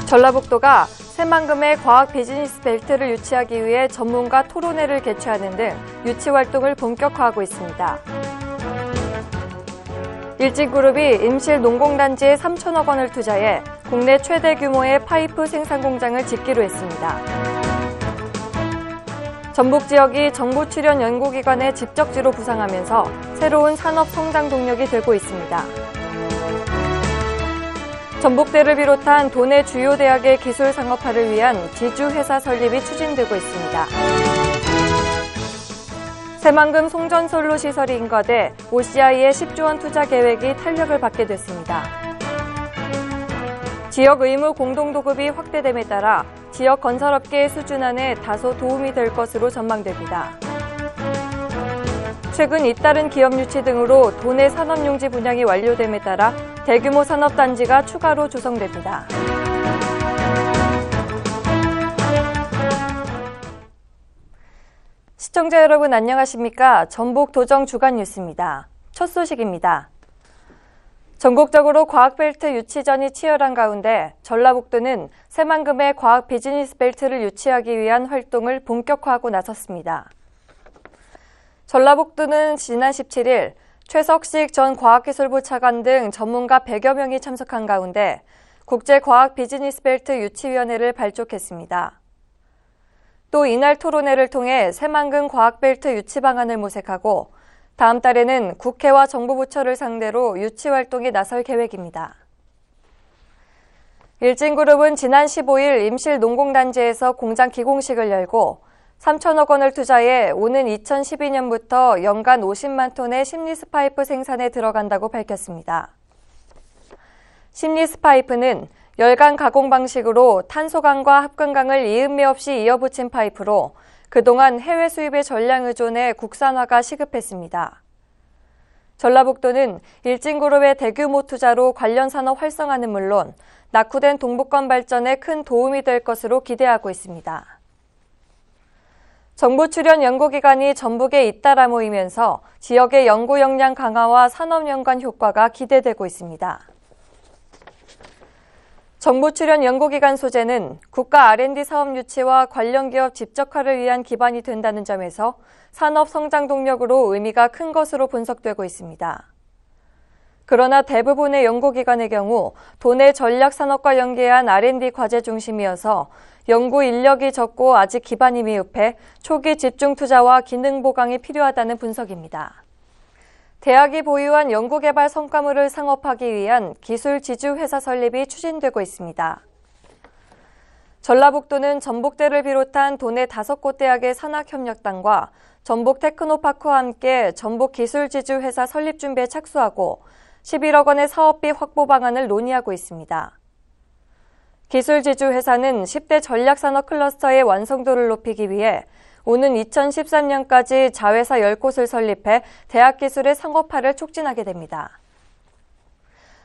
전라북도가 새만금의 과학 비즈니스 벨트를 유치하기 위해 전문가 토론회를 개최하는 등 유치 활동을 본격화하고 있습니다. 일진그룹이 임실 농공단지에 3천억 원을 투자해 국내 최대 규모의 파이프 생산 공장을 짓기로 했습니다. 전북 지역이 정부 출연 연구기관의 집적지로 부상하면서 새로운 산업 성장 동력이 되고 있습니다. 전북대를 비롯한 도내 주요 대학의 기술 상업화를 위한 지주회사 설립이 추진되고 있습니다. 새만금 송전솔로 시설이 인가돼 OCI의 10조 원 투자 계획이 탄력을 받게 됐습니다. 지역 의무 공동도급이 확대됨에 따라 지역 건설업계의 수준안에 다소 도움이 될 것으로 전망됩니다. 최근 잇따른 기업 유치 등으로 도내 산업용지 분양이 완료됨에 따라 대규모 산업단지가 추가로 조성됩니다. 시청자 여러분 안녕하십니까? 전북 도정 주간 뉴스입니다. 첫 소식입니다. 전국적으로 과학벨트 유치전이 치열한 가운데 전라북도는 새만금의 과학 비즈니스 벨트를 유치하기 위한 활동을 본격화하고 나섰습니다. 전라북도는 지난 17일 최석식 전 과학기술부 차관 등 전문가 100여 명이 참석한 가운데 국제과학비즈니스벨트 유치위원회를 발족했습니다. 또 이날 토론회를 통해 새만금 과학벨트 유치 방안을 모색하고 다음 달에는 국회와 정부 부처를 상대로 유치 활동에 나설 계획입니다. 일진그룹은 지난 15일 임실 농공단지에서 공장 기공식을 열고 3천억 원을 투자해 오는 2012년부터 연간 50만 톤의 심리스 파이프 생산에 들어간다고 밝혔습니다. 심리스 파이프는 열간 가공 방식으로 탄소강과 합금강을 이음매 없이 이어붙인 파이프로 그동안 해외 수입의 전량 의존에 국산화가 시급했습니다. 전라북도는 일진그룹의 대규모 투자로 관련 산업 활성화는 물론 낙후된 동북권 발전에 큰 도움이 될 것으로 기대하고 있습니다. 정부 출연 연구기관이 전북에 잇따라 모이면서 지역의 연구 역량 강화와 산업 연관 효과가 기대되고 있습니다. 정부 출연 연구기관 소재는 국가 R&D 사업 유치와 관련 기업 집적화를 위한 기반이 된다는 점에서 산업 성장 동력으로 의미가 큰 것으로 분석되고 있습니다. 그러나 대부분의 연구기관의 경우 도내 전략산업과 연계한 R&D 과제 중심이어서 연구 인력이 적고 아직 기반이 미흡해 초기 집중 투자와 기능 보강이 필요하다는 분석입니다. 대학이 보유한 연구개발 성과물을 상업화하기 위한 기술 지주회사 설립이 추진되고 있습니다. 전라북도는 전북대를 비롯한 도내 5곳 대학의 산학협력단과 전북 테크노파크와 함께 전북 기술지주회사 설립 준비에 착수하고 11억 원의 사업비 확보 방안을 논의하고 있습니다. 기술지주회사는 10대 전략산업 클러스터의 완성도를 높이기 위해 오는 2013년까지 자회사 10곳을 설립해 대학기술의 상업화를 촉진하게 됩니다.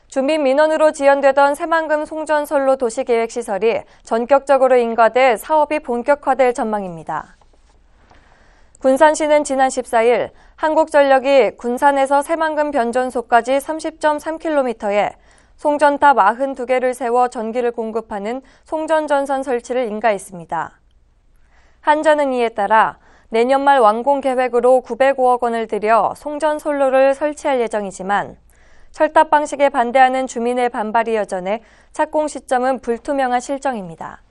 주민 민원으로 지연되던 새만금 송전솔로 도시계획시설이 전격적으로 인가돼 사업이 본격화될 전망입니다. 군산시는 지난 14일 한국전력이 군산에서 새만금 변전소까지 30.3km에 송전탑 92개를 세워 전기를 공급하는 송전전선 설치를 인가했습니다. 한전은 이에 따라 내년 말 완공 계획으로 905억 원을 들여 송전솔로를 설치할 예정이지만 철탑 방식에 반대하는 주민의 반발이 여전해 착공 시점은 불투명한 실정입니다.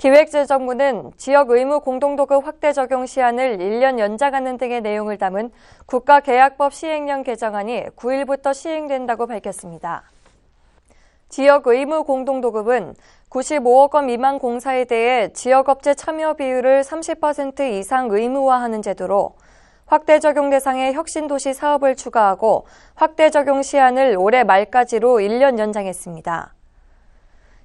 기획재정부는 지역 의무 공동도급 확대 적용 시한을 1년 연장하는 등의 내용을 담은 국가계약법 시행령 개정안이 9일부터 시행된다고 밝혔습니다. 지역 의무 공동도급은 95억 원 미만 공사에 대해 지역업체 참여 비율을 30% 이상 의무화하는 제도로 확대 적용 대상의 혁신도시 사업을 추가하고 확대 적용 시한을 올해 말까지로 1년 연장했습니다.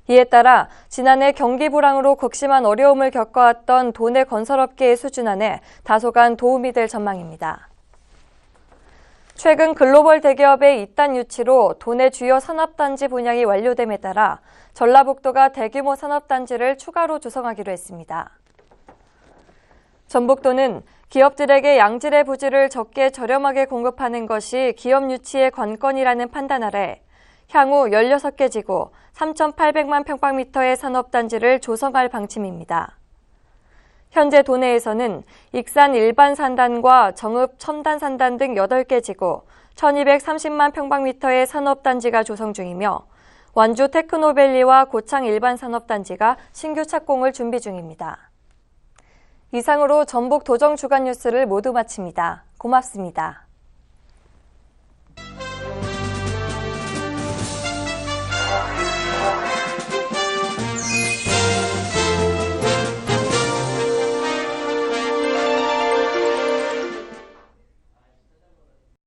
이에 따라 지난해 경기 불황으로 극심한 어려움을 겪어왔던 도내 건설업계의 수준안에 다소간 도움이 될 전망입니다. 최근 글로벌 대기업의 이딴 유치로 도내 주요 산업단지 분양이 완료됨에 따라 전라북도가 대규모 산업단지를 추가로 조성하기로 했습니다. 전북도는 기업들에게 양질의 부지를 적게 저렴하게 공급하는 것이 기업 유치의 관건이라는 판단 아래 향후 16개 지구 3,800만 평방미터의 산업단지를 조성할 방침입니다. 현재 도내에서는 익산 일반 산단과 정읍 첨단 산단 등 8개 지구 1,230만 평방미터의 산업단지가 조성 중이며 완주 테크노밸리와 고창 일반 산업단지가 신규 착공을 준비 중입니다. 이상으로 전북 도정 주간 뉴스를 모두 마칩니다. 고맙습니다.